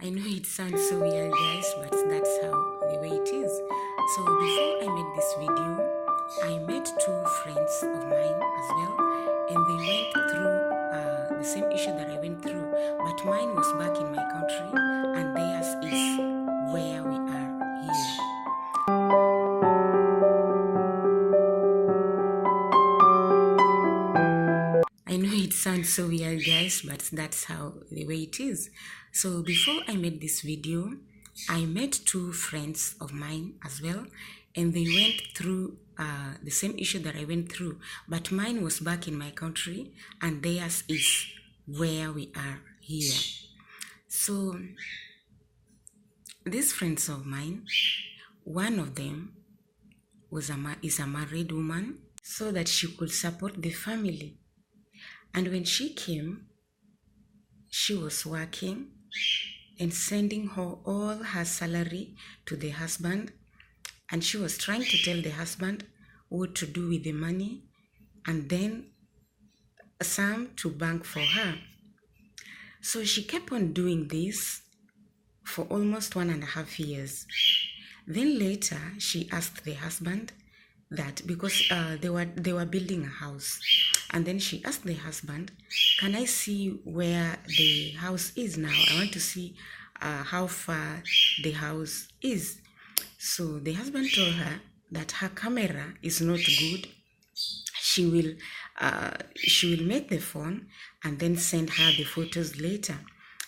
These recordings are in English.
I know it sounds so weird, guys, but that's how the way it is. So before I made this video, I met two friends of mine as well, and they went through the same issue that I went through, but mine was back in my country, and theirs is where we are here. I know it sounds so weird, guys, but that's how the way it is. So before I made this video, I met two friends of mine as well, and they went through the same issue that I went through, but mine was back in my country, and theirs is where we are here. So these friends of mine, one of them is a married woman, so that she could support the family. And when she came, she was working and sending all her salary to the husband, and she was trying to tell the husband what to do with the money, and then some to bank for her. So she kept on doing this for almost 1.5 years. Then later she asked the husband that, because they were building a house, and then she asked the husband, can I see where the house is now? I want to see how far the house is. So the husband told her that her camera is not good. She will make the phone and then send her the photos later.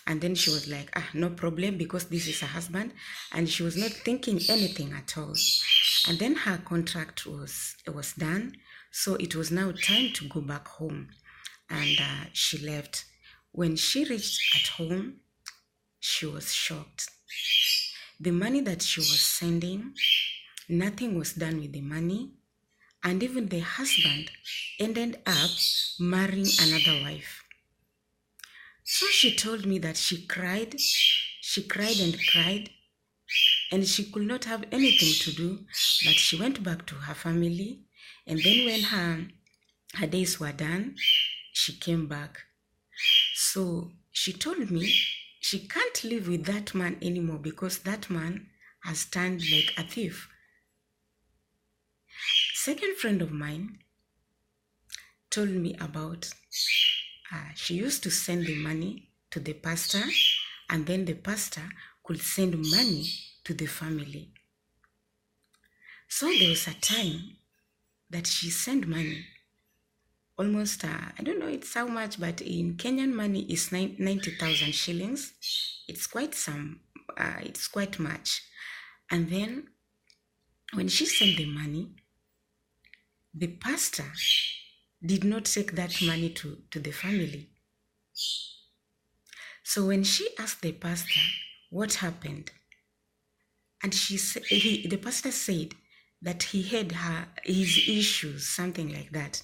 And then she was like, no problem, because this is her husband, and she was not thinking anything at all. And then her contract was done, so it was now time to go back home, and she left. When she reached at home, she was shocked. The money that she was sending, nothing was done with the money, and even the husband ended up marrying another wife. So she told me that she cried and cried, and she could not have anything to do, but she went back to her family, and then when her days were done, she came back. So she told me she can't live with that man anymore, because that man has turned like a thief. Second friend of mine told me about she used to send the money to the pastor, and then the pastor could send money to the family. So there was a time that she sent money, almost, I don't know it's how much, but in Kenyan money is 90,000 shillings. It's quite it's quite much. And then when she sent the money, the pastor did not take that money to the family. So when she asked the pastor what happened, and the pastor said that he had his issues, something like that,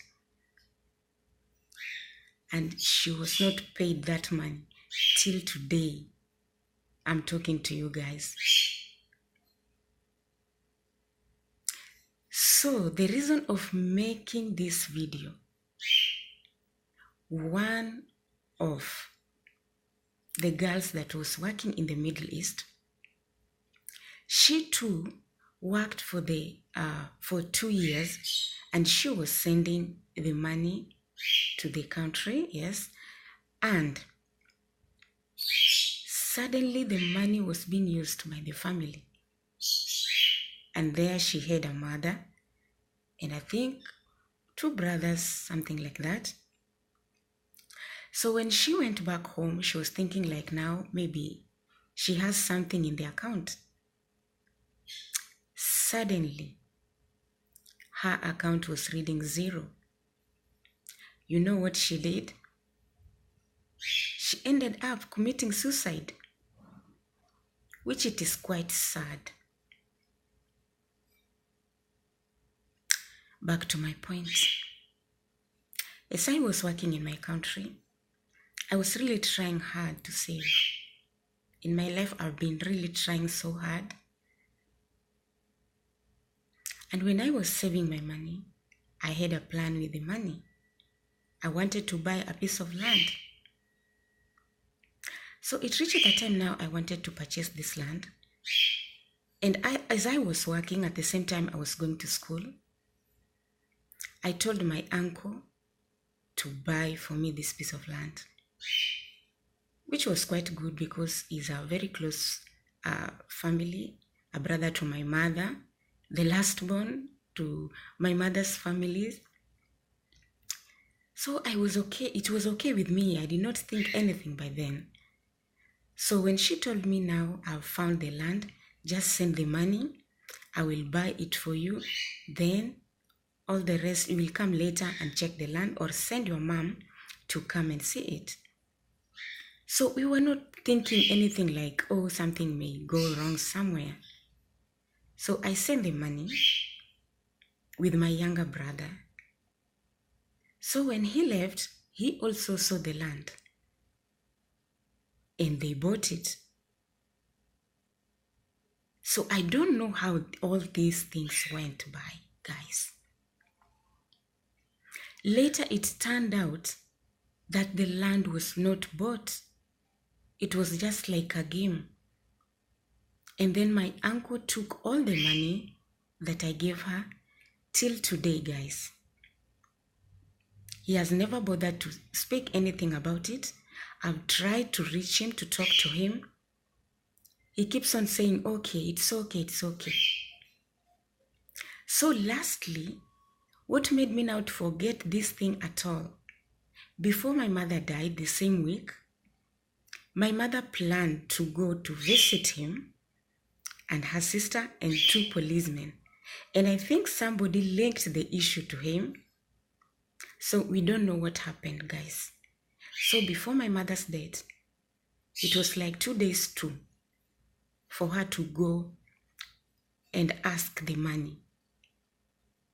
and she was not paid that money till today. I'm talking to you guys. So the reason of making this video, one of the girls that was working in the Middle East, she too worked for 2 years, and she was sending the money to the country, yes, and suddenly the money was being used by the family, and there she had a mother and I think 2 brothers, something like that. So when she went back home, she was thinking like, now maybe she has something in the account. Suddenly her account was reading 0. You know what she did? She ended up committing suicide, which it is quite sad. Back to my point. As I was working in my country, I was really trying hard to save. In my life, I've been really trying so hard. And when I was saving my money, I had a plan with the money. I wanted to buy a piece of land. So it reached the time now I wanted to purchase this land. And as I was working, at the same time I was going to school, I told my uncle to buy for me this piece of land, which was quite good because he's a very close family, a brother to my mother, the last born to my mother's families. So I was okay. It was okay with me. I did not think anything by then. So when she told me, now I've found the land, just send the money, I will buy it for you. Then all the rest, you will come later and check the land or send your mom to come and see it. So we were not thinking anything like, oh, something may go wrong somewhere. So I sent the money with my younger brother. So when he left, he also saw the land and they bought it. So I don't know how all these things went by, guys. Later it turned out that the land was not bought. It was just like a game. And then my uncle took all the money that I gave her till today, guys. He has never bothered to speak anything about it. I've tried to reach him, to talk to him. He keeps on saying, okay, it's okay, it's okay. So lastly, what made me not forget this thing at all? Before my mother died the same week, my mother planned to go to visit him and her sister and 2 policemen. And I think somebody linked the issue to him. So we don't know what happened, guys. So before my mother's death, it was like 2 days too for her to go and ask the money.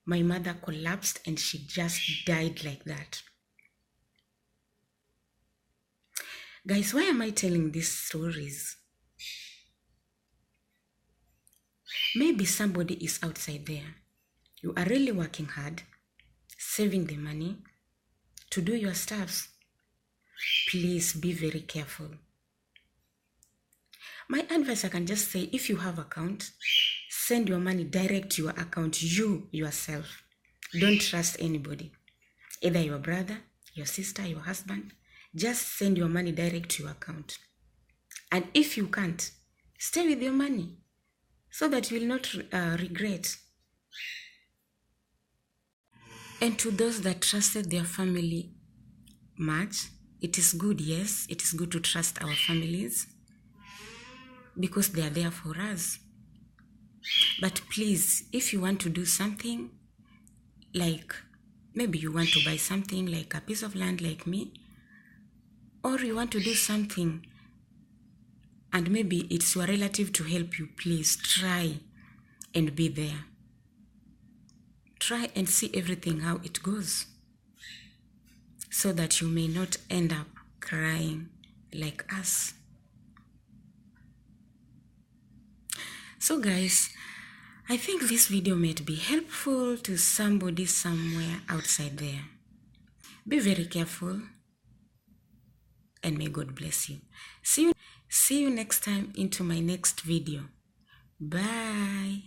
My mother collapsed and she just died like that. Guys, why am I telling these stories? Maybe somebody is outside there. You are really working hard, saving the money to do your stuffs. Please be very careful. My advice, I can just say, if you have account, send your money direct to your account, you yourself. Don't trust anybody, either your brother, your sister, your husband. Just send your money direct to your account. And if you can't, stay with your money so that you will not regret. And to those that trusted their family much, it is good, yes, it is good to trust our families because they are there for us. But please, if you want to do something, like maybe you want to buy something like a piece of land like me, or you want to do something and maybe it's your relative to help you, please try and be there. Try and see everything how it goes so that you may not end up crying like us. So guys, I think this video might be helpful to somebody somewhere outside there. Be very careful and may God bless you. See you next time into my next video. Bye.